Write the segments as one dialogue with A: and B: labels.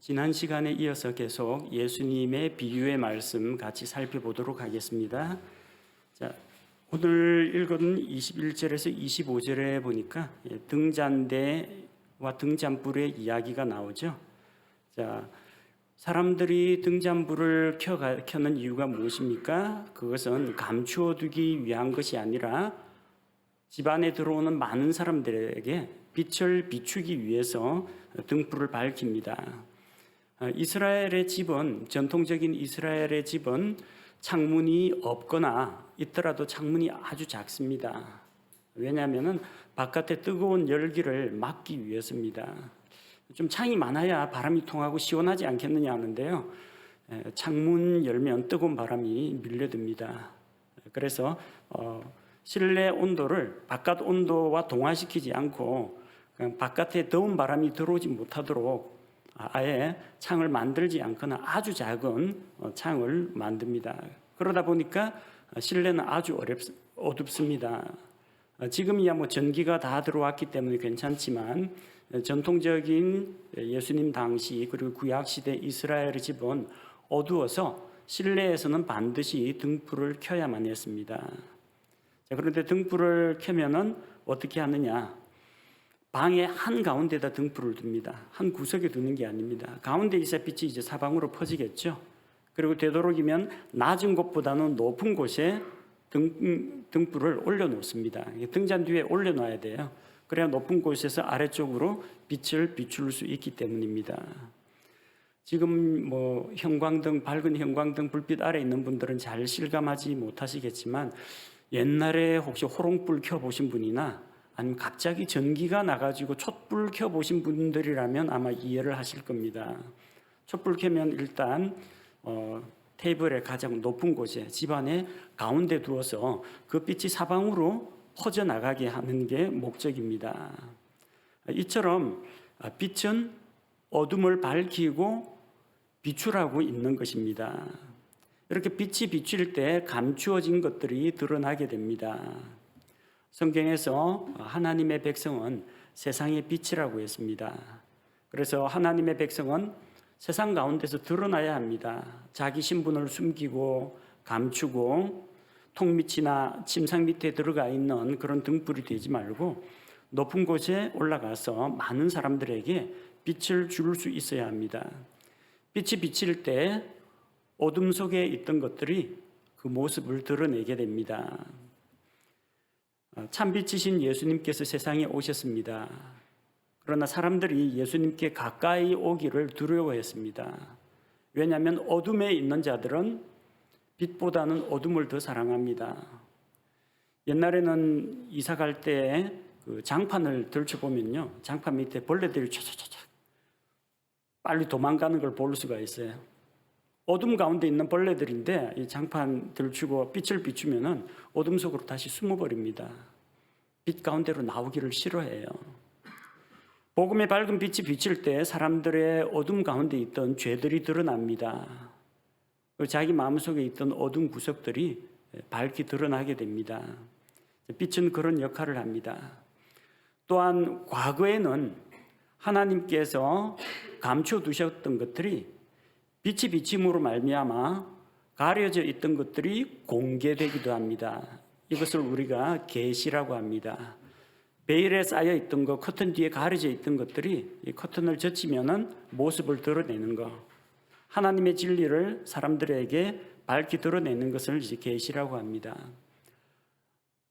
A: 지난 시간에 이어서 계속 예수님의 비유의 말씀 같이 살펴보도록 하겠습니다. 자, 오늘 읽은 21절에서 25절에 보니까 등잔대와 등잔불의 이야기가 나오죠. 자, 사람들이 등잔불을 켜는 이유가 무엇입니까? 그것은 감추어두기 위한 것이 아니라 집안에 들어오는 많은 사람들에게 빛을 비추기 위해서 등불을 밝힙니다. 이스라엘의 집은, 전통적인 이스라엘의 집은 창문이 없거나 있더라도 창문이 아주 작습니다. 왜냐하면 바깥에 뜨거운 열기를 막기 위해서입니다. 좀 창이 많아야 바람이 통하고 시원하지 않겠느냐 하는데요, 창문 열면 뜨거운 바람이 밀려듭니다. 그래서 실내 온도를 바깥 온도와 동화시키지 않고 그냥 바깥에 더운 바람이 들어오지 못하도록 아예 창을 만들지 않거나 아주 작은 창을 만듭니다. 그러다 보니까 실내는 아주 어둡습니다. 지금이야 전기가 다 들어왔기 때문에 괜찮지만 전통적인 예수님 당시 그리고 구약시대 이스라엘의 집은 어두워서 실내에서는 반드시 등불을 켜야만 했습니다. 그런데 등불을 켜면은 어떻게 하느냐? 방의 한가운데다 등불을 둡니다. 한 구석에 두는 게 아닙니다. 가운데 있어야 빛이 이제 사방으로 퍼지겠죠. 그리고 되도록이면 낮은 곳보다는 높은 곳에 등불을 올려놓습니다. 등잔 뒤에 올려놔야 돼요. 그래야 높은 곳에서 아래쪽으로 빛을 비출 수 있기 때문입니다. 지금 형광등, 밝은 형광등 불빛 아래 있는 분들은 잘 실감하지 못하시겠지만 옛날에 혹시 호롱불 켜보신 분이나 아니면 갑자기 전기가 나가지고 촛불 켜보신 분들이라면 아마 이해를 하실 겁니다. 촛불 켜면 일단 테이블의 가장 높은 곳에 집안의 가운데 두어서 그 빛이 사방으로 퍼져나가게 하는 게 목적입니다. 이처럼 빛은 어둠을 밝히고 비추라고 있는 것입니다. 이렇게 빛이 비칠 때 감추어진 것들이 드러나게 됩니다. 성경에서 하나님의 백성은 세상의 빛이라고 했습니다. 그래서 하나님의 백성은 세상 가운데서 드러나야 합니다. 자기 신분을 숨기고 감추고 통 밑이나 침상 밑에 들어가 있는 그런 등불이 되지 말고 높은 곳에 올라가서 많은 사람들에게 빛을 줄 수 있어야 합니다. 빛이 비칠 때 어둠 속에 있던 것들이 그 모습을 드러내게 됩니다. 참빛이신 예수님께서 세상에 오셨습니다. 그러나 사람들이 예수님께 가까이 오기를 두려워했습니다. 왜냐하면 어둠에 있는 자들은 빛보다는 어둠을 더 사랑합니다. 옛날에는 이사 갈 때 그 장판을 들춰보면요, 장판 밑에 벌레들이 촤촤촤 빨리 도망가는 걸 볼 수가 있어요. 어둠 가운데 있는 벌레들인데 이 장판 들추고 빛을 비추면은 어둠 속으로 다시 숨어버립니다. 빛 가운데로 나오기를 싫어해요. 복음의 밝은 빛이 비칠 때 사람들의 어둠 가운데 있던 죄들이 드러납니다. 자기 마음속에 있던 어둠 구석들이 밝게 드러나게 됩니다. 빛은 그런 역할을 합니다. 또한 과거에는 하나님께서 감춰두셨던 것들이 빛이 비침으로 말미암아 가려져 있던 것들이 공개되기도 합니다. 이것을 우리가 계시라고 합니다. 베일에 쌓여 있던 것, 커튼 뒤에 가려져 있던 것들이 이 커튼을 젖히면은 모습을 드러내는 것, 하나님의 진리를 사람들에게 밝히 드러내는 것을 이제 계시라고 합니다.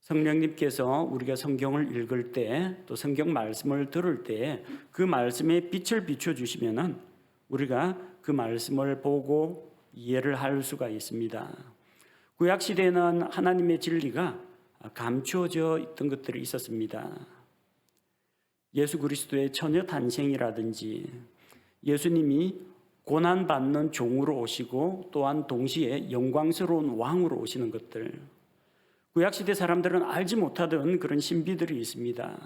A: 성령님께서 우리가 성경을 읽을 때, 또 성경 말씀을 들을 때 그 말씀에 빛을 비춰 주시면은 우리가 그 말씀을 보고 이해를 할 수가 있습니다. 구약 시대에는 하나님의 진리가 감추어져 있던 것들이 있었습니다. 예수 그리스도의 처녀 탄생이라든지 예수님이 고난받는 종으로 오시고 또한 동시에 영광스러운 왕으로 오시는 것들, 구약시대 사람들은 알지 못하던 그런 신비들이 있습니다.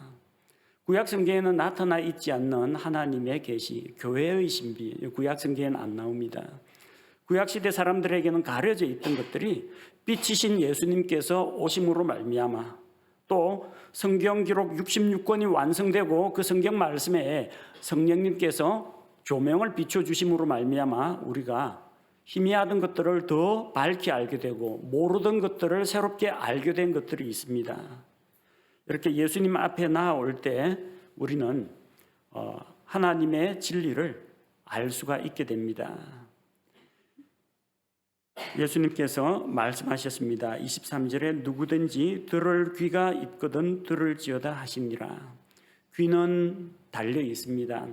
A: 구약 성경에는 나타나 있지 않는 하나님의 계시, 교회의 신비, 구약 성경에는 안 나옵니다. 구약시대 사람들에게는 가려져 있던 것들이 빛이신 예수님께서 오심으로 말미암아 또 성경 기록 66권이 완성되고 그 성경 말씀에 성령님께서 조명을 비춰주심으로 말미암아 우리가 희미하던 것들을 더 밝게 알게 되고 모르던 것들을 새롭게 알게 된 것들이 있습니다. 이렇게 예수님 앞에 나아올 때 우리는 하나님의 진리를 알 수가 있게 됩니다. 예수님께서 말씀하셨습니다. 23절에 누구든지 들을 귀가 있거든 들을지어다 하시니라. 귀는 달려 있습니다.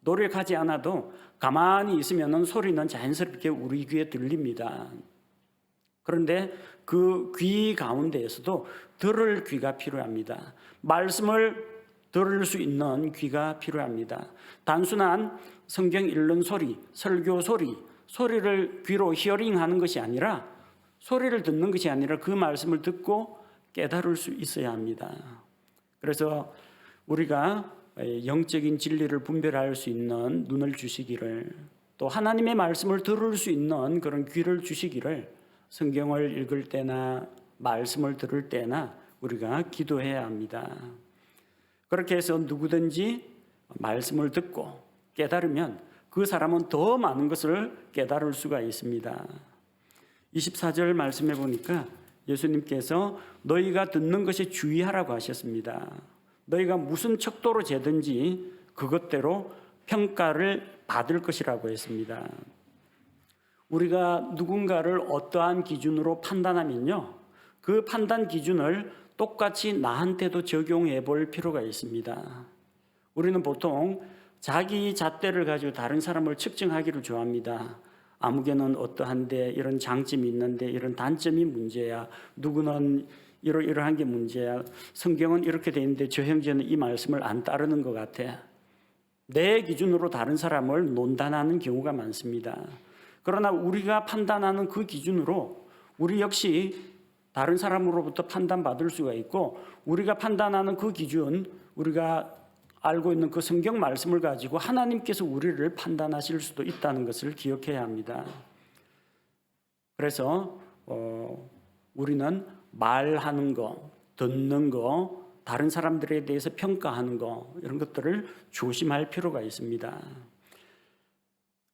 A: 노력하지 않아도 가만히 있으면 소리는 자연스럽게 우리 귀에 들립니다. 그런데 그 귀 가운데에서도 들을 귀가 필요합니다. 말씀을 들을 수 있는 귀가 필요합니다. 단순한 성경 읽는 소리, 설교 소리를 귀로 히어링하는 것이 아니라 소리를 듣는 것이 아니라 그 말씀을 듣고 깨달을 수 있어야 합니다. 그래서 우리가 영적인 진리를 분별할 수 있는 눈을 주시기를, 또 하나님의 말씀을 들을 수 있는 그런 귀를 주시기를 성경을 읽을 때나 말씀을 들을 때나 우리가 기도해야 합니다. 그렇게 해서 누구든지 말씀을 듣고 깨달으면 그 사람은 더 많은 것을 깨달을 수가 있습니다. 24절 말씀해 보니까 예수님께서 너희가 듣는 것에 주의하라고 하셨습니다. 너희가 무슨 척도로 재든지 그것대로 평가를 받을 것이라고 했습니다. 우리가 누군가를 어떠한 기준으로 판단하면요, 그 판단 기준을 똑같이 나한테도 적용해 볼 필요가 있습니다. 우리는 보통 자기 잣대를 가지고 다른 사람을 측정하기를 좋아합니다. 아무개는 어떠한데 이런 장점이 있는데 이런 단점이 문제야. 누구는 이러한 게 문제야. 성경은 이렇게 돼 있는데 저 형제는 이 말씀을 안 따르는 것 같아. 내 기준으로 다른 사람을 논단하는 경우가 많습니다. 그러나 우리가 판단하는 그 기준으로 우리 역시 다른 사람으로부터 판단받을 수가 있고, 우리가 판단하는 그 기준, 우리가 알고 있는 그 성경 말씀을 가지고 하나님께서 우리를 판단하실 수도 있다는 것을 기억해야 합니다. 그래서 우리는 말하는 거, 듣는 거, 다른 사람들에 대해서 평가하는 거, 이런 것들을 조심할 필요가 있습니다.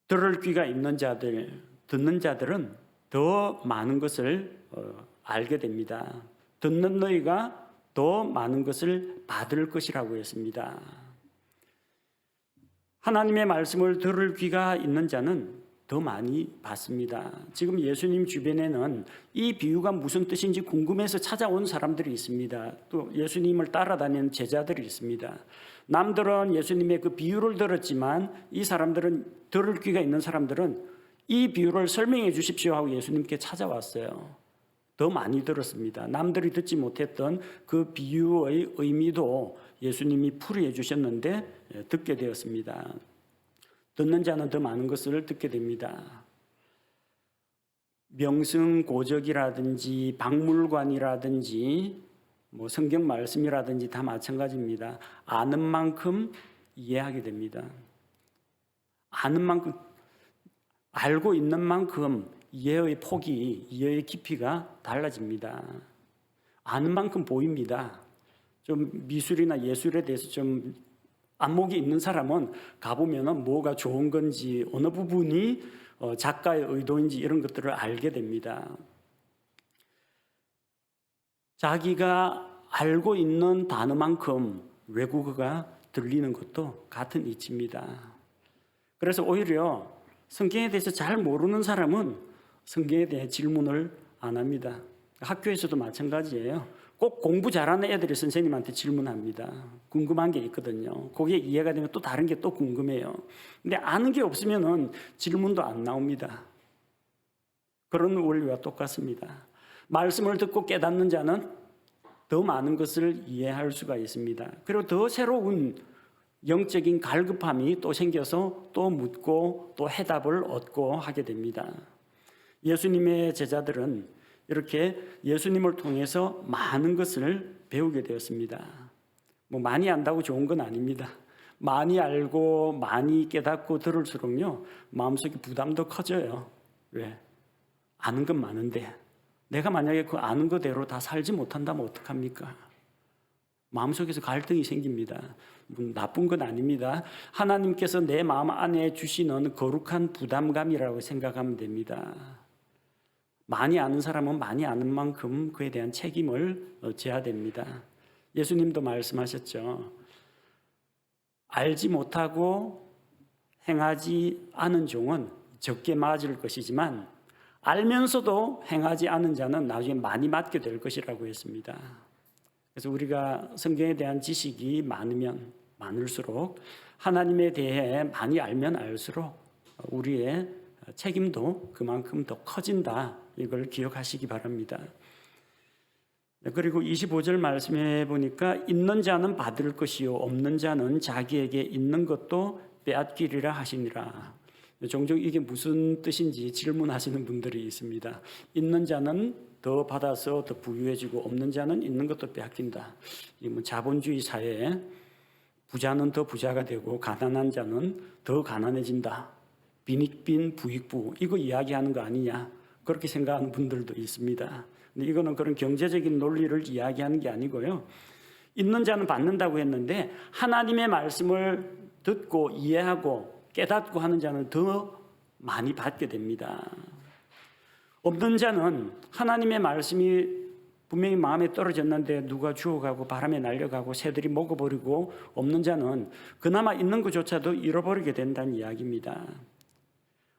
A: 들을 귀가 있는 자들, 듣는 자들은 더 많은 것을 알게 됩니다. 듣는 너희가 더 많은 것을 받을 것이라고 했습니다. 하나님의 말씀을 들을 귀가 있는 자는 더 많이 받습니다. 지금 예수님 주변에는 이 비유가 무슨 뜻인지 궁금해서 찾아온 사람들이 있습니다. 또 예수님을 따라다니는 제자들이 있습니다. 남들은 예수님의 그 비유를 들었지만 이 사람들은, 들을 귀가 있는 사람들은 이 비유를 설명해 주십시오 하고 예수님께 찾아왔어요. 더 많이 들었습니다. 남들이 듣지 못했던 그 비유의 의미도 예수님이 풀이해 주셨는데 듣게 되었습니다. 듣는 자는 더 많은 것을 듣게 됩니다. 명승고적이라든지 박물관이라든지 성경 말씀이라든지 다 마찬가지입니다. 아는 만큼 이해하게 됩니다. 아는 만큼, 알고 있는 만큼 이해의 폭이, 이해의 깊이가 달라집니다. 아는 만큼 보입니다. 좀 미술이나 예술에 대해서 좀 안목이 있는 사람은 가보면 뭐가 좋은 건지, 어느 부분이 작가의 의도인지 이런 것들을 알게 됩니다. 자기가 알고 있는 단어만큼 외국어가 들리는 것도 같은 이치입니다. 그래서 오히려 성경에 대해서 잘 모르는 사람은 성경에 대해 질문을 안 합니다. 학교에서도 마찬가지예요. 꼭 공부 잘하는 애들이 선생님한테 질문합니다. 궁금한 게 있거든요. 거기에 이해가 되면 또 다른 게 또 궁금해요. 근데 아는 게 없으면은 질문도 안 나옵니다. 그런 원리와 똑같습니다. 말씀을 듣고 깨닫는 자는 더 많은 것을 이해할 수가 있습니다. 그리고 더 새로운 영적인 갈급함이 또 생겨서 또 묻고 또 해답을 얻고 하게 됩니다. 예수님의 제자들은 이렇게 예수님을 통해서 많은 것을 배우게 되었습니다. 많이 안다고 좋은 건 아닙니다. 많이 알고 많이 깨닫고 들을수록요, 마음속에 부담도 커져요. 왜? 아는 건 많은데 내가 만약에 그 아는 거대로 다 살지 못한다면 어떡합니까? 마음속에서 갈등이 생깁니다. 나쁜 건 아닙니다. 하나님께서 내 마음 안에 주시는 거룩한 부담감이라고 생각하면 됩니다. 많이 아는 사람은 많이 아는 만큼 그에 대한 책임을 져야 됩니다. 예수님도 말씀하셨죠. 알지 못하고 행하지 않은 종은 적게 맞을 것이지만 알면서도 행하지 않은 자는 나중에 많이 맞게 될 것이라고 했습니다. 그래서 우리가 성경에 대한 지식이 많으면 많을수록 하나님에 대해 많이 알면 알수록 우리의 책임도 그만큼 더 커진다. 이걸 기억하시기 바랍니다. 그리고 25절 말씀해 보니까 있는 자는 받을 것이요 없는 자는 자기에게 있는 것도 빼앗기리라 하시니라. 종종 이게 무슨 뜻인지 질문하시는 분들이 있습니다. 있는 자는 더 받아서 더 부유해지고 없는 자는 있는 것도 빼앗긴다. 이 자본주의 사회에 부자는 더 부자가 되고 가난한 자는 더 가난해진다. 빈익빈 부익부 이거 이야기하는 거 아니냐 그렇게 생각하는 분들도 있습니다. 근데 이거는 그런 경제적인 논리를 이야기하는 게 아니고요. 있는 자는 받는다고 했는데 하나님의 말씀을 듣고 이해하고 깨닫고 하는 자는 더 많이 받게 됩니다. 없는 자는 하나님의 말씀이 분명히 마음에 떨어졌는데 누가 주워가고 바람에 날려가고 새들이 먹어버리고 없는 자는 그나마 있는 것조차도 잃어버리게 된다는 이야기입니다.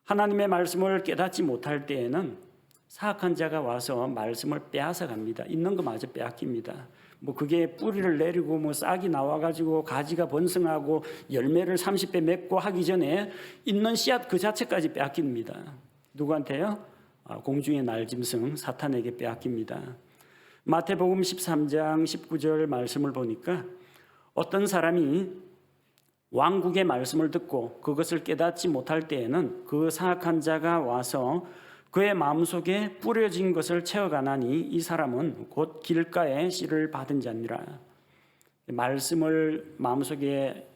A: 하나님의 말씀을 깨닫지 못할 때에는 사악한 자가 와서 말씀을 빼앗아 갑니다. 있는 것마저 빼앗깁니다. 그게 뿌리를 내리고 싹이 나와가지고 가지가 번성하고 열매를 30배 맺고 하기 전에 있는 씨앗 그 자체까지 빼앗깁니다. 누구한테요? 공중의 날짐승 사탄에게 빼앗깁니다. 마태복음 13장 19절 말씀을 보니까 어떤 사람이 왕국의 말씀을 듣고 그것을 깨닫지 못할 때에는 그 사악한 자가 와서 그의 마음속에 뿌려진 것을 채워가나니 이 사람은 곧 길가에 씨를 받은 자니라. 말씀을 마음속에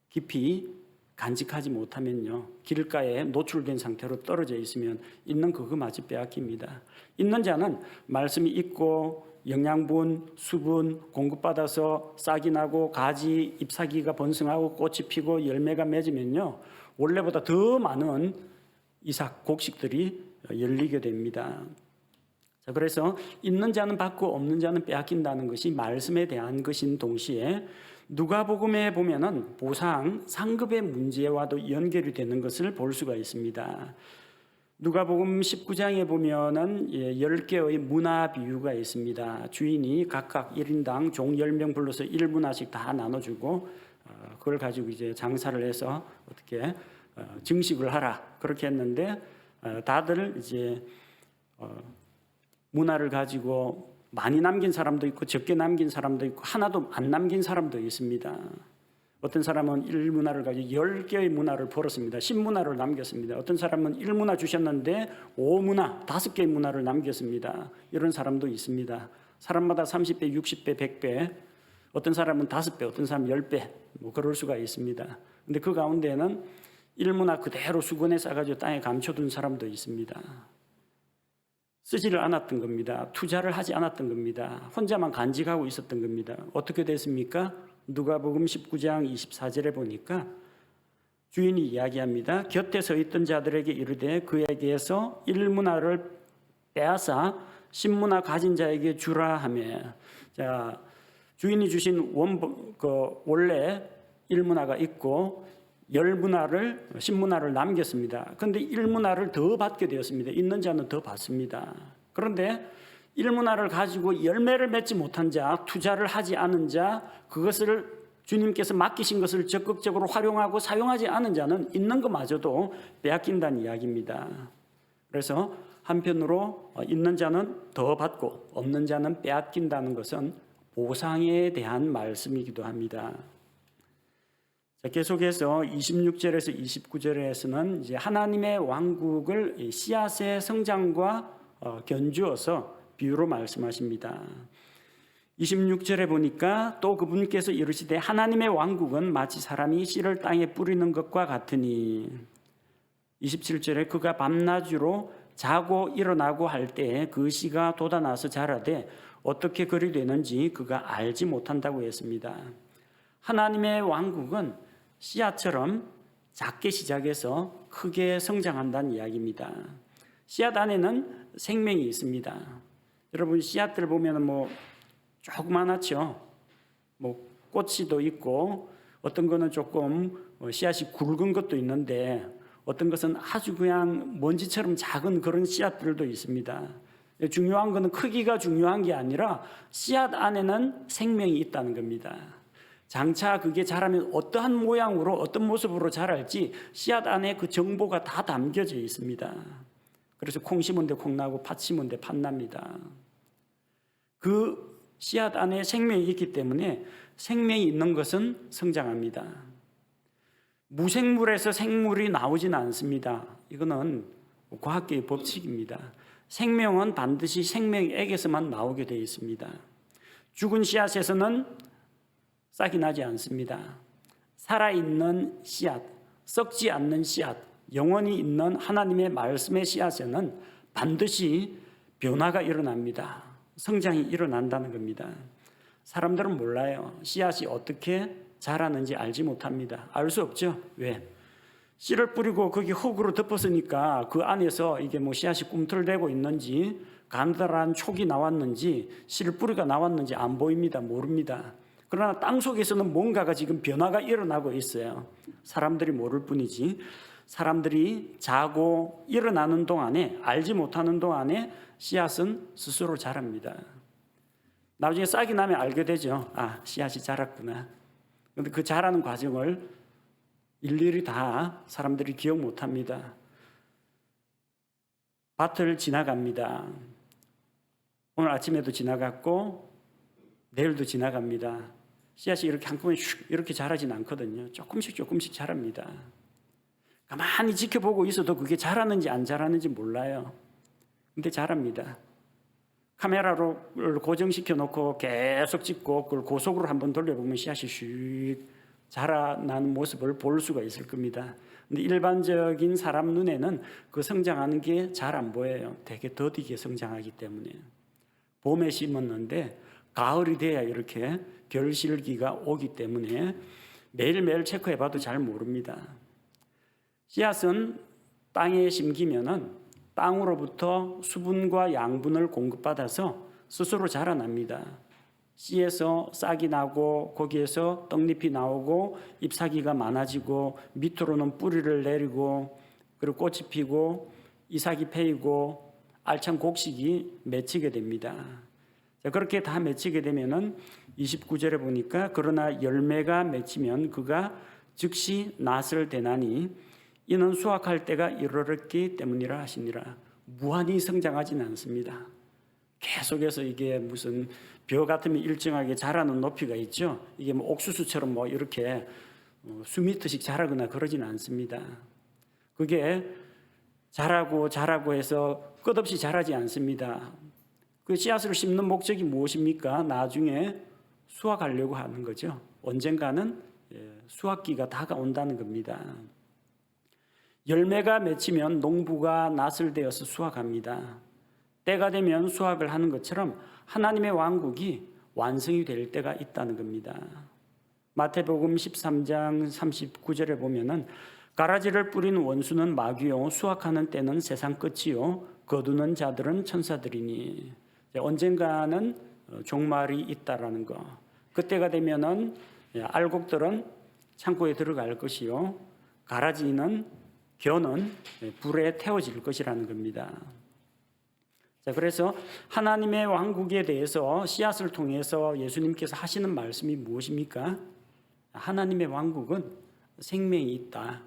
A: 깊이 간직하지 못하면요 길가에 노출된 상태로 떨어져 있으면 있는 그거마저 빼앗깁니다. 있는 자는 말씀이 있고 영양분, 수분 공급받아서 싹이 나고 가지, 잎사귀가 번성하고 꽃이 피고 열매가 맺으면요 원래보다 더 많은 이삭 곡식들이 열리게 됩니다. 자, 그래서 있는 자는 받고 없는 자는 빼앗긴다는 것이 말씀에 대한 것인 동시에 누가복음에 보면은 보상, 상급의 문제와도 연결이 되는 것을 볼 수가 있습니다. 누가복음 19장에 보면은 10개의 문화 비유가 있습니다. 주인이 각각 1인당 종 10명 불러서 1문화씩 다 나눠주고 그걸 가지고 이제 장사를 해서 어떻게 증식을 하라 그렇게 했는데 다들 이제 문화를 가지고 많이 남긴 사람도 있고 적게 남긴 사람도 있고 하나도 안 남긴 사람도 있습니다. 어떤 사람은 1문화를 가지고 10개의 문화를 벌었습니다. 10문화를 남겼습니다. 어떤 사람은 1문화 주셨는데 5문화, 5개의 문화를 남겼습니다. 이런 사람도 있습니다. 사람마다 30배, 60배, 100배, 어떤 사람은 5배, 어떤 사람은 10배 그럴 수가 있습니다. 근데 그 가운데는 1문화 그대로 수건에 싸가지고 땅에 감춰둔 사람도 있습니다. 쓰지를 않았던 겁니다. 투자를 하지 않았던 겁니다. 혼자만 간직하고 있었던 겁니다. 어떻게 됐습니까? 누가복음 19장 24절에 보니까 주인이 이야기합니다. 곁에 서 있던 자들에게 이르되 그에게서 1문화를 빼앗아 10문화 가진 자에게 주라 하며, 자, 주인이 주신 원래 1문화가 있고 10문화를 10문화를 남겼습니다. 그런데 1문화를 더 받게 되었습니다. 있는 자는 더 받습니다. 그런데 1문화를 가지고 열매를 맺지 못한 자, 투자를 하지 않은 자, 그것을 주님께서 맡기신 것을 적극적으로 활용하고 사용하지 않은 자는 있는 것마저도 빼앗긴다는 이야기입니다. 그래서 한편으로 있는 자는 더 받고 없는 자는 빼앗긴다는 것은 보상에 대한 말씀이기도 합니다. 자, 계속해서 26절에서 29절에서는 이제 하나님의 왕국을 씨앗의 성장과 견주어서 비유로 말씀하십니다. 26절에 보니까 또 그분께서 이르시되 하나님의 왕국은 마치 사람이 씨를 땅에 뿌리는 것과 같으니, 27절에 그가 밤낮으로 자고 일어나고 할 때 그 씨가 돋아나서 자라되 어떻게 그리 되는지 그가 알지 못한다고 했습니다. 하나님의 왕국은 씨앗처럼 작게 시작해서 크게 성장한다는 이야기입니다. 씨앗 안에는 생명이 있습니다. 여러분 씨앗들 보면 뭐 조그만하죠. 뭐 꽃이도 있고 어떤 거는 조금 씨앗이 굵은 것도 있는데 어떤 것은 아주 그냥 먼지처럼 작은 그런 씨앗들도 있습니다. 중요한 것은 크기가 중요한 게 아니라 씨앗 안에는 생명이 있다는 겁니다. 장차 그게 자라면 어떠한 모양으로 어떤 모습으로 자랄지 씨앗 안에 그 정보가 다 담겨져 있습니다. 그래서 콩 심은 데 콩 나고 팥 심은 데 팥 납니다. 그 씨앗 안에 생명이 있기 때문에 생명이 있는 것은 성장합니다. 무생물에서 생물이 나오지는 않습니다. 이거는 과학계의 법칙입니다. 생명은 반드시 생명액에서만 나오게 되어 있습니다. 죽은 씨앗에서는 싹이 나지 않습니다. 살아있는 씨앗, 썩지 않는 씨앗, 영원히 있는 하나님의 말씀의 씨앗에는 반드시 변화가 일어납니다. 성장이 일어난다는 겁니다. 사람들은 몰라요. 씨앗이 어떻게 자라는지 알지 못합니다. 알 수 없죠. 왜? 씨를 뿌리고 거기 흙으로 덮었으니까 그 안에서 이게 뭐 씨앗이 꿈틀대고 있는지 가느다란 촉이 나왔는지 씨를 뿌리가 나왔는지 안 보입니다. 모릅니다. 그러나 땅 속에서는 뭔가가 지금 변화가 일어나고 있어요. 사람들이 모를 뿐이지. 사람들이 자고 일어나는 동안에 알지 못하는 동안에 씨앗은 스스로 자랍니다. 나중에 싹이 나면 알게 되죠. 아, 씨앗이 자랐구나. 그런데 그 자라는 과정을 일일이 다 사람들이 기억 못합니다. 밭을 지나갑니다. 오늘 아침에도 지나갔고 내일도 지나갑니다. 씨앗이 이렇게 한꺼번에 이렇게 자라진 않거든요. 조금씩 자랍니다. 가만히 지켜보고 있어도 그게 자라는지 안 자라는지 몰라요. 근데 자랍니다. 카메라를 고정시켜 놓고 계속 찍고 그걸 고속으로 한번 돌려보면 씨앗이 슉 자라나는 모습을 볼 수가 있을 겁니다. 근데 일반적인 사람 눈에는 그 성장하는 게 잘 안 보여요. 되게 더디게 성장하기 때문에. 봄에 심었는데 가을이 돼야 이렇게 결실기가 오기 때문에 매일매일 체크해봐도 잘 모릅니다. 씨앗은 땅에 심기면은 땅으로부터 수분과 양분을 공급받아서 스스로 자라납니다. 씨에서 싹이 나고 거기에서 떡잎이 나오고 잎사귀가 많아지고 밑으로는 뿌리를 내리고 그리고 꽃이 피고 이삭이 패이고 알찬 곡식이 맺히게 됩니다. 자, 그렇게 다 맺히게 되면은 29절에 보니까 그러나 열매가 맺히면 그가 즉시 낫을 대나니 이는 수확할 때가 이르렀기 때문이라 하시니라. 무한히 성장하지는 않습니다. 계속해서 이게 무슨 벼 같으면 일정하게 자라는 높이가 있죠. 이게 뭐 옥수수처럼 뭐 이렇게 수미터씩 자라거나 그러지는 않습니다. 그게 자라고 해서 끝없이 자라지 않습니다. 그 씨앗을 심는 목적이 무엇입니까? 나중에 수확하려고 하는 거죠. 언젠가는 수확기가 다가온다는 겁니다. 열매가 맺히면 농부가 낫을 대어서 수확합니다. 때가 되면 수확을 하는 것처럼 하나님의 왕국이 완성이 될 때가 있다는 겁니다. 마태복음 13장 39절에 보면은 가라지를 뿌린 원수는 마귀요 수확하는 때는 세상 끝이요 거두는 자들은 천사들이니. 언젠가는 종말이 있다라는 거. 그때가 되면은 알곡들은 창고에 들어갈 것이요 겨는 불에 태워질 것이라는 겁니다. 자, 그래서 하나님의 왕국에 대해서 씨앗을 통해서 예수님께서 하시는 말씀이 무엇입니까? 하나님의 왕국은 생명이 있다.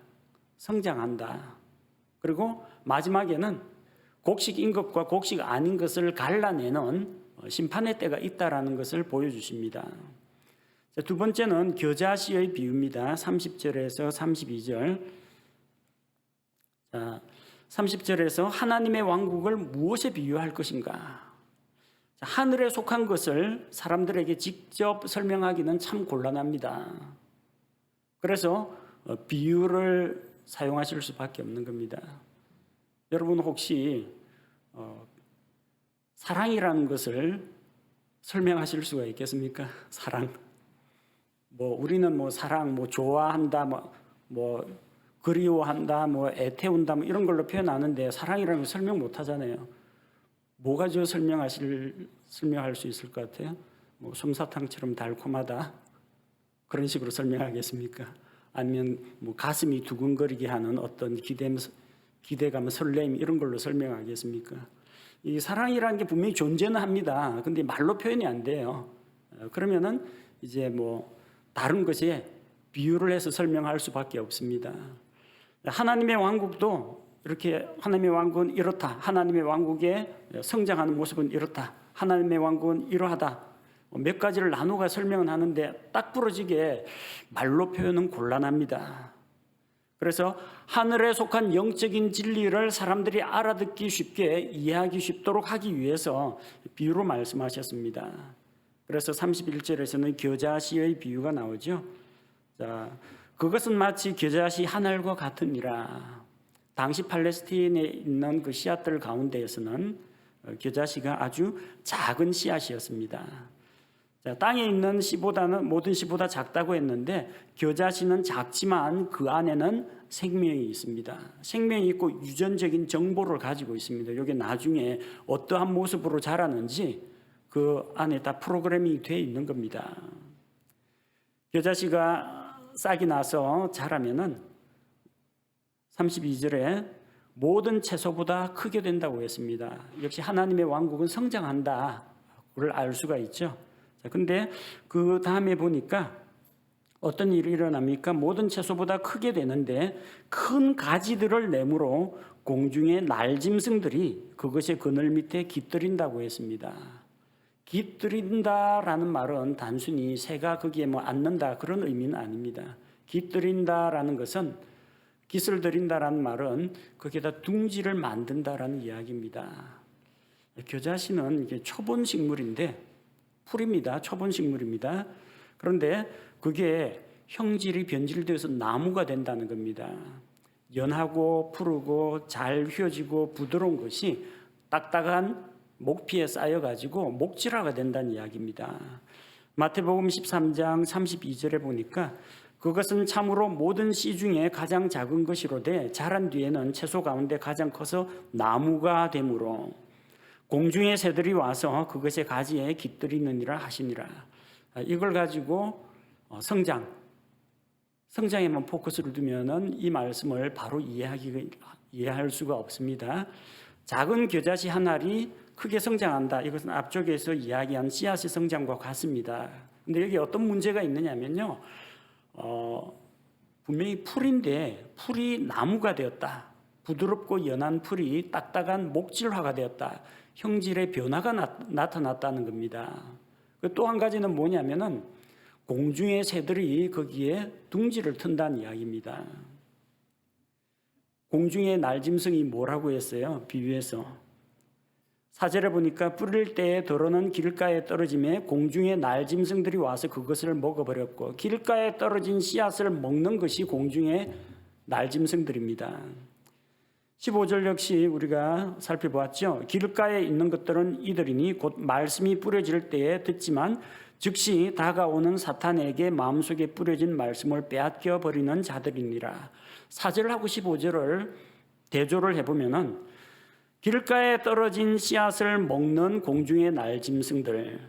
A: 성장한다. 그리고 마지막에는 곡식인 것과 곡식 아닌 것을 갈라내는 심판의 때가 있다라는 것을 보여주십니다. 자, 두 번째는 겨자씨의 비유입니다. 30절에서 32절. 자, 30절에서 하나님의 왕국을 무엇에 비유할 것인가? 자, 하늘에 속한 것을 사람들에게 직접 설명하기는 참 곤란합니다. 그래서 비유를 사용하실 수밖에 없는 겁니다. 여러분 혹시 사랑이라는 것을 설명하실 수가 있겠습니까? 사랑. 우리는 사랑, 좋아한다, 그리워한다, 애태운다, 이런 걸로 표현하는데 사랑이라는 걸 설명 못 하잖아요. 뭐가 설명할 수 있을 것 같아요? 솜사탕처럼 달콤하다. 그런 식으로 설명하겠습니까? 아니면 가슴이 두근거리게 하는 어떤 기대감, 설렘 이런 걸로 설명하겠습니까? 이 사랑이라는 게 분명히 존재는 합니다. 근데 말로 표현이 안 돼요. 그러면은 이제 다른 것에 비유를 해서 설명할 수밖에 없습니다. 하나님의 왕국도 이렇게 하나님의 왕국은 이렇다. 하나님의 왕국의 성장하는 모습은 이렇다. 하나님의 왕국은 이러하다. 몇 가지를 나누어 설명은 하는데 딱 부러지게 말로 표현은 곤란합니다. 그래서 하늘에 속한 영적인 진리를 사람들이 알아듣기 쉽게 이해하기 쉽도록 하기 위해서 비유로 말씀하셨습니다. 그래서 31절에서는 겨자씨의 비유가 나오죠. 자, 그것은 마치 겨자씨 하늘과 같으니라. 당시 팔레스타인에 있는 그 씨앗들 가운데에서는 겨자씨가 아주 작은 씨앗이었습니다. 자, 땅에 있는 씨보다는 모든 씨보다 작다고 했는데 겨자씨는 작지만 그 안에는 생명이 있습니다. 생명이 있고 유전적인 정보를 가지고 있습니다. 이게 나중에 어떠한 모습으로 자라는지 그 안에 다 프로그래밍이 되어 있는 겁니다. 겨자씨가 싹이 나서 자라면은 32절에 모든 채소보다 크게 된다고 했습니다. 역시 하나님의 왕국은 성장한다. 그걸 알 수가 있죠. 근데 그 다음에 보니까 어떤 일이 일어납니까? 모든 채소보다 크게 되는데 큰 가지들을 내므로 공중의 날짐승들이 그것의 그늘 밑에 깃들인다고 했습니다. 깃들인다라는 말은 단순히 새가 거기에 앉는다 그런 의미는 아닙니다. 깃들인다라는 것은 깃을 들인다라는 말은 거기에다 둥지를 만든다라는 이야기입니다. 겨자씨는 이게 초본 식물인데 풀입니다. 초본 식물입니다. 그런데 그게 형질이 변질되어서 나무가 된다는 겁니다. 연하고 푸르고 잘 휘어지고 부드러운 것이 딱딱한 목피에 쌓여가지고 목질화가 된다는 이야기입니다. 마태복음 13장 32절에 보니까 그것은 참으로 모든 씨 중에 가장 작은 것이로되 자란 뒤에는 채소 가운데 가장 커서 나무가 되므로 공중의 새들이 와서 그것의 가지에 깃들이느니라 하시니라. 이걸 가지고 성장에만 포커스를 두면은 이 말씀을 바로 이해할 수가 없습니다. 작은 겨자씨 한 알이 크게 성장한다. 이것은 앞쪽에서 이야기한 씨앗의 성장과 같습니다. 근데 여기 어떤 문제가 있느냐면요. 분명히 풀인데 풀이 나무가 되었다. 부드럽고 연한 풀이 딱딱한 목질화가 되었다. 형질의 변화가 나타났다는 겁니다. 또 한 가지는 뭐냐면은 공중의 새들이 거기에 둥지를 튼다는 이야기입니다. 공중의 날짐승이 뭐라고 했어요? 비유해서 4절에 보니까 뿌릴 때에 더러는 길가에 떨어짐에 공중의 날짐승들이 와서 그것을 먹어버렸고 길가에 떨어진 씨앗을 먹는 것이 공중의 날짐승들입니다. 15절 역시 우리가 살펴보았죠. 길가에 있는 것들은 이들이니 곧 말씀이 뿌려질 때에 듣지만 즉시 다가오는 사탄에게 마음속에 뿌려진 말씀을 빼앗겨 버리는 자들이니라. 4절하고 15절을 대조를 해보면은 길가에 떨어진 씨앗을 먹는 공중의 날짐승들,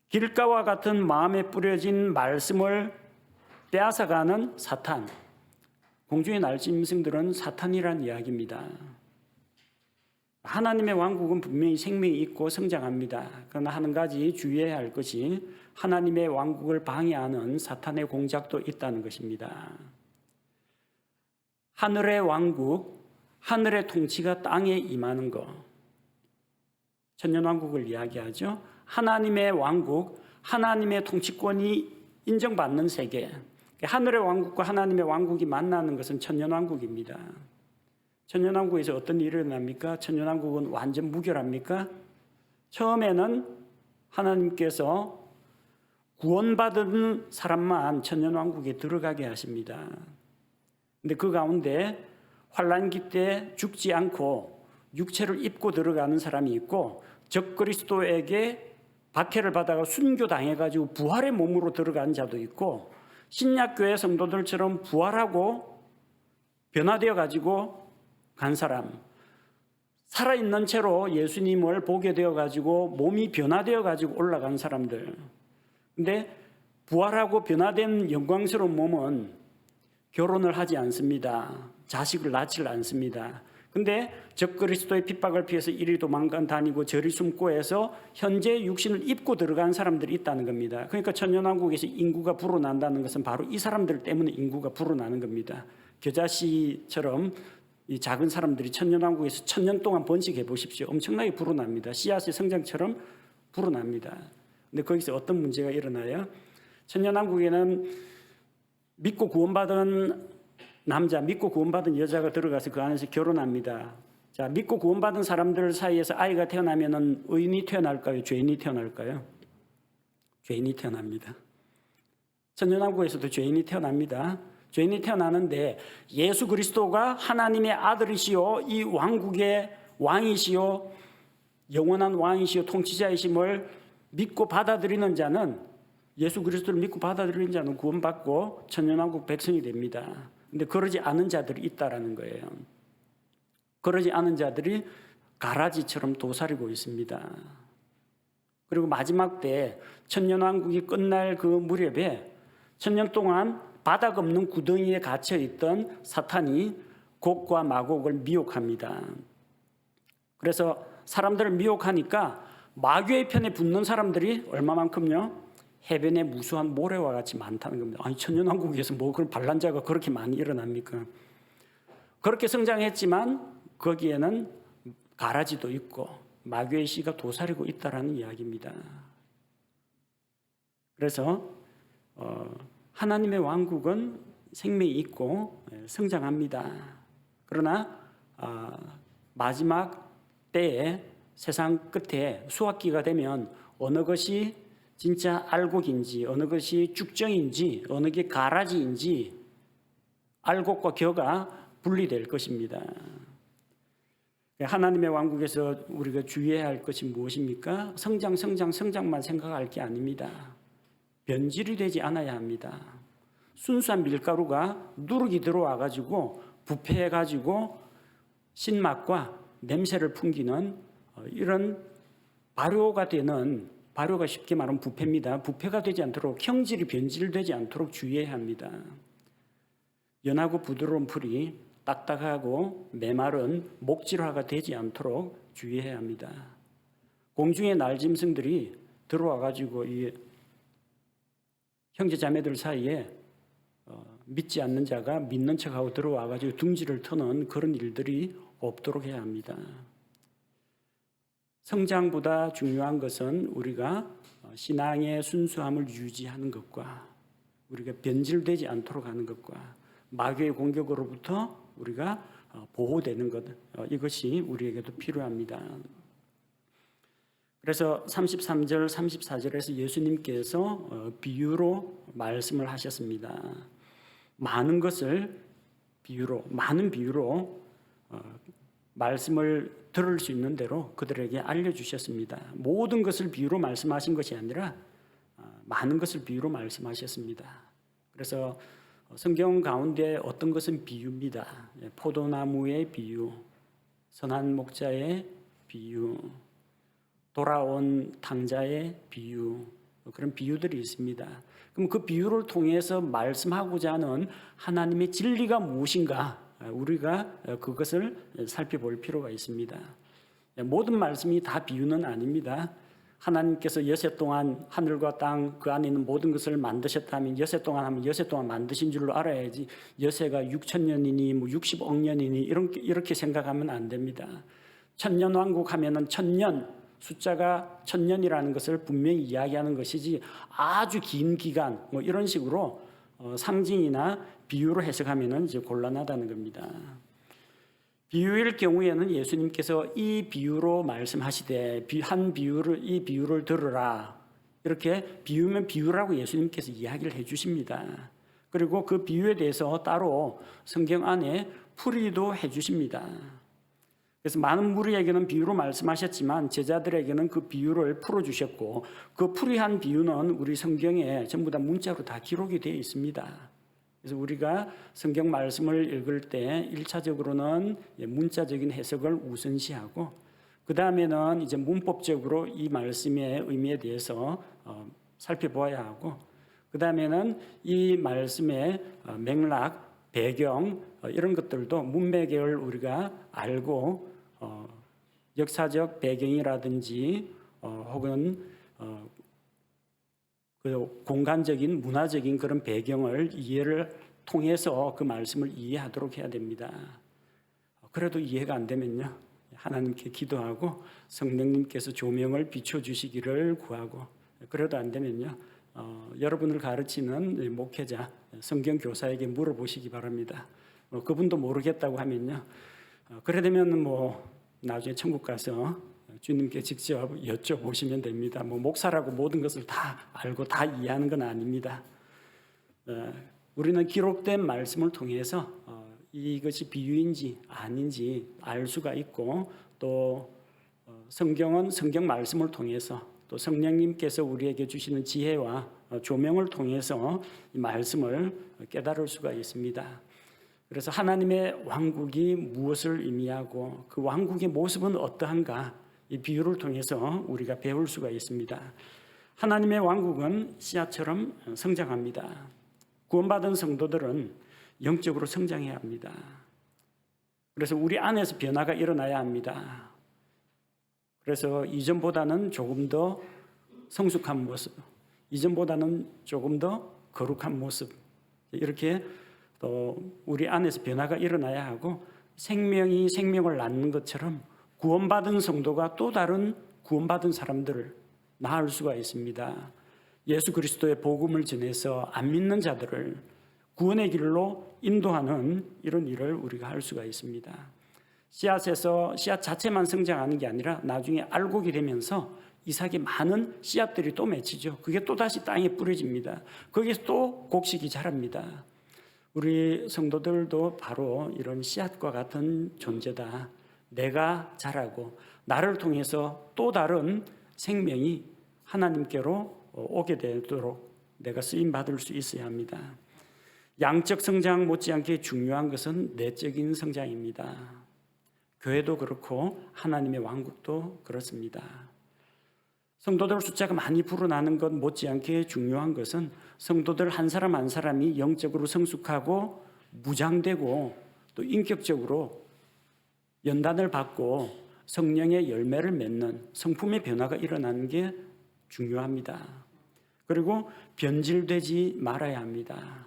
A: 길가와 같은 마음에 뿌려진 말씀을 빼앗아가는 사탄, 공중의 날짐승들은 사탄이란 이야기입니다. 하나님의 왕국은 분명히 생명이 있고 성장합니다. 그러나 한 가지 주의해야 할 것이 하나님의 왕국을 방해하는 사탄의 공작도 있다는 것입니다. 하늘의 왕국, 하늘의 통치가 땅에 임하는 것, 천년왕국을 이야기하죠. 하나님의 왕국, 하나님의 통치권이 인정받는 세계, 하늘의 왕국과 하나님의 왕국이 만나는 것은 천년왕국입니다. 천년왕국에서 어떤 일이 일어납니까? 천년왕국은 완전 무결합니까? 처음에는 하나님께서 구원받은 사람만 천년왕국에 들어가게 하십니다. 근데 그 가운데 환란기 때 죽지 않고 육체를 입고 들어가는 사람이 있고 적그리스도에게 박해를 받아가 순교당해가지고 부활의 몸으로 들어간 자도 있고 신약교회 성도들처럼 부활하고 변화되어가지고 간 사람, 살아있는 채로 예수님을 보게 되어가지고 몸이 변화되어가지고 올라간 사람들. 근데 부활하고 변화된 영광스러운 몸은 결혼을 하지 않습니다. 자식을 낳지를 않습니다. 근데 적그리스도의 핍박을 피해서 이리 도망간 다니고 저리 숨고 해서 현재 육신을 입고 들어간 사람들이 있다는 겁니다. 그러니까 천년왕국에서 인구가 불어난다는 것은 바로 이 사람들 때문에 인구가 불어나는 겁니다. 겨자씨처럼 이 작은 사람들이 천년왕국에서 1000년 동안 번식해 보십시오. 엄청나게 불어납니다. 씨앗의 성장처럼 불어납니다. 근데 거기서 어떤 문제가 일어나요? 천년왕국에는 믿고 구원받은 남자, 믿고 구원받은 여자가 들어가서 그 안에서 결혼합니다. 자, 믿고 구원받은 사람들 사이에서 아이가 태어나면은 의인이 태어날까요? 죄인이 태어날까요? 죄인이 태어납니다. 천년왕국에서도 죄인이 태어납니다. 죄인이 태어나는데 예수 그리스도가 하나님의 아들이시요 이 왕국의 왕이시요 영원한 왕이시요 통치자이심을 믿고 받아들이는 자는 예수 그리스도를 믿고 받아들이는 자는 구원받고 천년왕국 백성이 됩니다. 근데 그러지 않은 자들이 있다라는 거예요. 그러지 않은 자들이 가라지처럼 도사리고 있습니다. 그리고 마지막 때 천년왕국이 끝날 그 무렵에 천년 동안 바닥 없는 구덩이에 갇혀 있던 사탄이 곡과 마곡을 미혹합니다. 그래서 사람들을 미혹하니까 마귀의 편에 붙는 사람들이 얼마만큼요? 해변에 무수한 모래와 같이 많다는 겁니다. 아니 천년왕국에서 뭐 그런 반란자가 그렇게 많이 일어납니까? 그렇게 성장했지만 거기에는 가라지도 있고 마귀의 씨가 도사리고 있다라는 이야기입니다. 그래서 하나님의 왕국은 생명이 있고 성장합니다. 그러나 마지막 때에 세상 끝에 수확기가 되면 어느 것이 진짜 알곡인지 어느 것이 쭉정인지 어느 게 가라지인지 알곡과 겨가 분리될 것입니다. 하나님의 왕국에서 우리가 주의해야 할 것이 무엇입니까? 성장만 생각할 게 아닙니다. 변질이 되지 않아야 합니다. 순수한 밀가루가 누룩이 들어와가지고 부패해가지고 신맛과 냄새를 풍기는 이런 발효가 쉽게 말하면 부패입니다. 부패가 되지 않도록 형질이 변질되지 않도록 주의해야 합니다. 연하고 부드러운 풀이 딱딱하고 메마른 목질화가 되지 않도록 주의해야 합니다. 공중의 날짐승들이 들어와가지고 이 형제 자매들 사이에 믿지 않는 자가 믿는 척하고 들어와가지고 둥지를 터는 그런 일들이 없도록 해야 합니다. 성장보다 중요한 것은 우리가 신앙의 순수함을 유지하는 것과 우리가 변질되지 않도록 하는 것과 마귀의 공격으로부터 우리가 보호되는 것, 이것이 우리에게도 필요합니다. 그래서 33절, 34절에서 예수님께서 비유로 말씀을 하셨습니다. 많은 비유로 말씀을 들을 수 있는 대로 그들에게 알려주셨습니다. 모든 것을 비유로 말씀하신 것이 아니라 많은 것을 비유로 말씀하셨습니다. 그래서 성경 가운데 어떤 것은 비유입니다. 포도나무의 비유, 선한 목자의 비유, 돌아온 탕자의 비유, 그런 비유들이 있습니다. 그럼 그 비유를 통해서 말씀하고자 하는 하나님의 진리가 무엇인가? 우리가 그것을 살펴볼 필요가 있습니다. 모든 말씀이 다 비유는 아닙니다. 하나님께서 여세 동안 하늘과 땅 그 안에 있는 모든 것을 만드셨다면 여세 동안 하면 여세 동안 만드신 줄로 알아야지 여세가 6,000년이니 뭐 60억 년이니 이렇게 생각하면 안 됩니다. 천년왕국 하면은 1000년, 숫자가 1000년이라는 것을 분명히 이야기하는 것이지 아주 긴 기간 뭐 이런 식으로 상징이나 비유로 해석하면은 이제 곤란하다는 겁니다. 비유일 경우에는 예수님께서 이 비유로 말씀하시되 이 비유를 들으라. 이렇게 비유면 비유라고 예수님께서 이야기를 해 주십니다. 그리고 그 비유에 대해서 따로 성경 안에 풀이도 해 주십니다. 그래서 많은 무리에게는 비유로 말씀하셨지만 제자들에게는 그 비유를 풀어주셨고 그 풀이한 비유는 우리 성경에 전부 다 문자로 다 기록이 되어 있습니다. 그래서 우리가 성경 말씀을 읽을 때 1차적으로는 문자적인 해석을 우선시하고 그 다음에는 이제 문법적으로 이 말씀의 의미에 대해서 살펴보아야 하고 그 다음에는 이 말씀의 맥락, 배경 이런 것들도 문맥을 우리가 알고 역사적 배경이라든지 혹은 그 공간적인 문화적인 그런 배경을 이해를 통해서 그 말씀을 이해하도록 해야 됩니다. 그래도 이해가 안 되면요 하나님께 기도하고 성령님께서 조명을 비춰주시기를 구하고 그래도 안 되면요 여러분을 가르치는 목회자, 성경 교사에게 물어보시기 바랍니다. 그분도 모르겠다고 하면요 그래 되면 뭐 나중에 천국 가서 주님께 직접 여쭤보시면 됩니다. 뭐 목사라고 모든 것을 다 알고 다 이해하는 건 아닙니다. 우리는 기록된 말씀을 통해서 이것이 비유인지 아닌지 알 수가 있고 또 성경은 성경 말씀을 통해서 또 성령님께서 우리에게 주시는 지혜와 조명을 통해서 이 말씀을 깨달을 수가 있습니다. 그래서 하나님의 왕국이 무엇을 의미하고 그 왕국의 모습은 어떠한가 이 비유를 통해서 우리가 배울 수가 있습니다. 하나님의 왕국은 씨앗처럼 성장합니다. 구원받은 성도들은 영적으로 성장해야 합니다. 그래서 우리 안에서 변화가 일어나야 합니다. 그래서 이전보다는 조금 더 성숙한 모습, 이전보다는 조금 더 거룩한 모습 이렇게 또 우리 안에서 변화가 일어나야 하고 생명이 생명을 낳는 것처럼 구원받은 성도가 또 다른 구원받은 사람들을 낳을 수가 있습니다. 예수 그리스도의 복음을 전해서 안 믿는 자들을 구원의 길로 인도하는 이런 일을 우리가 할 수가 있습니다. 씨앗에서 씨앗 자체만 성장하는 게 아니라 나중에 알곡이 되면서 이삭에 많은 씨앗들이 또 맺히죠. 그게 또다시 땅에 뿌려집니다. 거기서 또 곡식이 자랍니다. 우리 성도들도 바로 이런 씨앗과 같은 존재다. 내가 자라고 나를 통해서 또 다른 생명이 하나님께로 오게 되도록 내가 쓰임 받을 수 있어야 합니다. 양적 성장 못지않게 중요한 것은 내적인 성장입니다. 교회도 그렇고 하나님의 왕국도 그렇습니다. 성도들 숫자가 많이 불어나는 것 못지않게 중요한 것은 성도들 한 사람 한 사람이 영적으로 성숙하고 무장되고 또 인격적으로 연단을 받고 성령의 열매를 맺는 성품의 변화가 일어나는 게 중요합니다. 그리고 변질되지 말아야 합니다.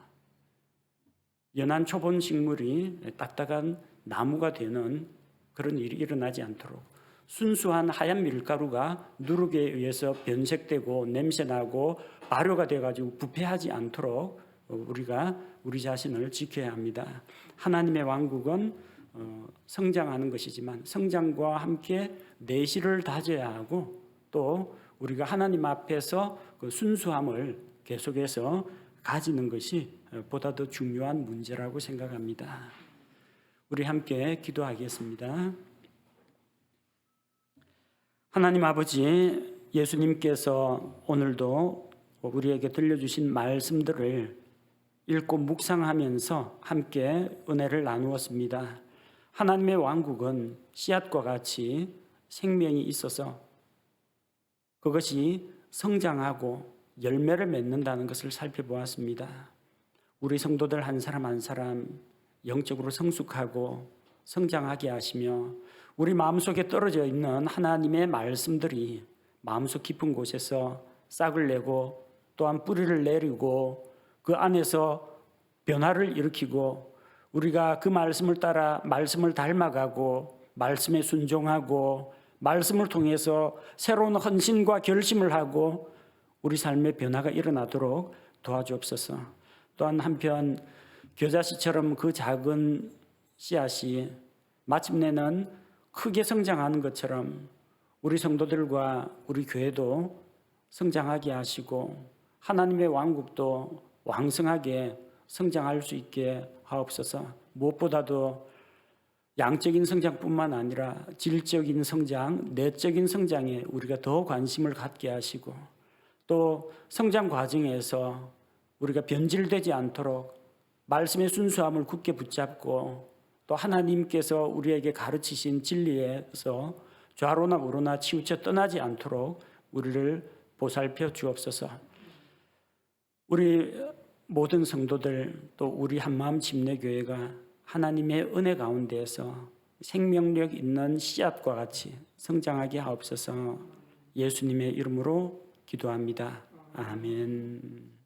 A: 연한 초본 식물이 딱딱한 나무가 되는 그런 일이 일어나지 않도록 순수한 하얀 밀가루가 누룩에 의해서 변색되고 냄새나고 발효가 돼가지고 부패하지 않도록 우리가 우리 자신을 지켜야 합니다. 하나님의 왕국은 성장하는 것이지만 성장과 함께 내실을 다져야 하고 또 우리가 하나님 앞에서 그 순수함을 계속해서 가지는 것이 보다 더 중요한 문제라고 생각합니다. 우리 함께 기도하겠습니다. 하나님 아버지, 예수님께서 오늘도 우리에게 들려주신 말씀들을 읽고 묵상하면서 함께 은혜를 나누었습니다. 하나님의 왕국은 씨앗과 같이 생명이 있어서 그것이 성장하고 열매를 맺는다는 것을 살펴보았습니다. 우리 성도들 한 사람 한 사람 영적으로 성숙하고 성장하게 하시며 우리 마음속에 떨어져 있는 하나님의 말씀들이 마음속 깊은 곳에서 싹을 내고 또한 뿌리를 내리고 그 안에서 변화를 일으키고 우리가 그 말씀을 따라 말씀을 닮아가고 말씀에 순종하고 말씀을 통해서 새로운 헌신과 결심을 하고 우리 삶의 변화가 일어나도록 도와주옵소서. 또한 한편 겨자씨처럼 그 작은 씨앗이 마침내는 크게 성장하는 것처럼 우리 성도들과 우리 교회도 성장하게 하시고 하나님의 왕국도 왕성하게 성장할 수 있게 하옵소서. 무엇보다도 양적인 성장뿐만 아니라 질적인 성장, 내적인 성장에 우리가 더 관심을 갖게 하시고 또 성장 과정에서 우리가 변질되지 않도록 말씀의 순수함을 굳게 붙잡고 또 하나님께서 우리에게 가르치신 진리에서 좌로나 우로나 치우쳐 떠나지 않도록 우리를 보살펴 주옵소서. 우리 모든 성도들 또 우리 한마음 침례교회가 하나님의 은혜 가운데에서 생명력 있는 씨앗과 같이 성장하게 하옵소서. 예수님의 이름으로 기도합니다. 아멘.